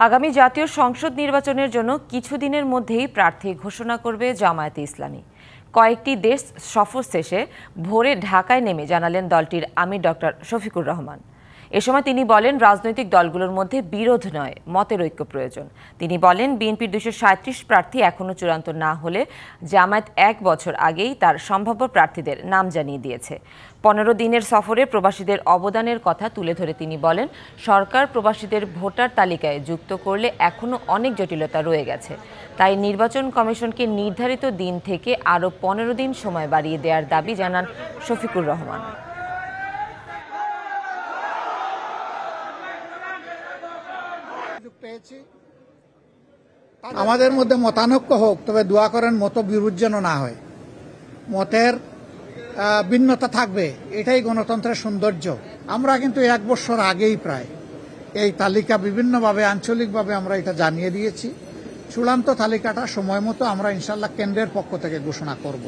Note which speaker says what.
Speaker 1: আগামী জাতীয় সংসদ নির্বাচনের জন্য কিছুদিনের মধ্যেই প্রার্থী ঘোষণা করবে জামায়াতে ইসলামী। কয়েকটি দেশ সফর শেষে ভোরে ঢাকায় নেমে জানালেন দলটির আমির ডক্টর শফিকুর রহমান। এ সময় তিনি বলেন, রাজনৈতিক দলগুলোর মধ্যে বিরোধ নয়, মতের ঐক্য প্রয়োজন। তিনি বলেন, বিএনপির 237 প্রার্থী এখনও চূড়ান্ত না হলে জামায়াত 1 বছর আগেই তার সম্ভাব্য প্রার্থীদের নাম জানিয়ে দিয়েছে। 15 দিনের সফরে প্রবাসীদের অবদানের কথা তুলে ধরে তিনি বলেন, সরকার প্রবাসীদের ভোটার তালিকায় যুক্ত করলে এখনও অনেক জটিলতা রয়ে গেছে। তাই নির্বাচন কমিশনকে নির্ধারিত দিন থেকে আরও 15 দিন সময় বাড়িয়ে দেওয়ার দাবি জানান শফিকুর রহমান।
Speaker 2: আমাদের মধ্যে মতানৈক্য হোক, তবে দোয়া করেন মত বিরোধ যেন না হয়। মতের ভিন্নতা থাকবে, এটাই গণতন্ত্রের সৌন্দর্য। আমরা কিন্তু 1 বছর আগেই প্রায় এই তালিকা বিভিন্নভাবে আঞ্চলিকভাবে আমরা এটা জানিয়ে দিয়েছি। চূড়ান্ত তালিকাটা সময় মতো আমরা ইনশাল্লাহ কেন্দ্রের পক্ষ থেকে ঘোষণা করব।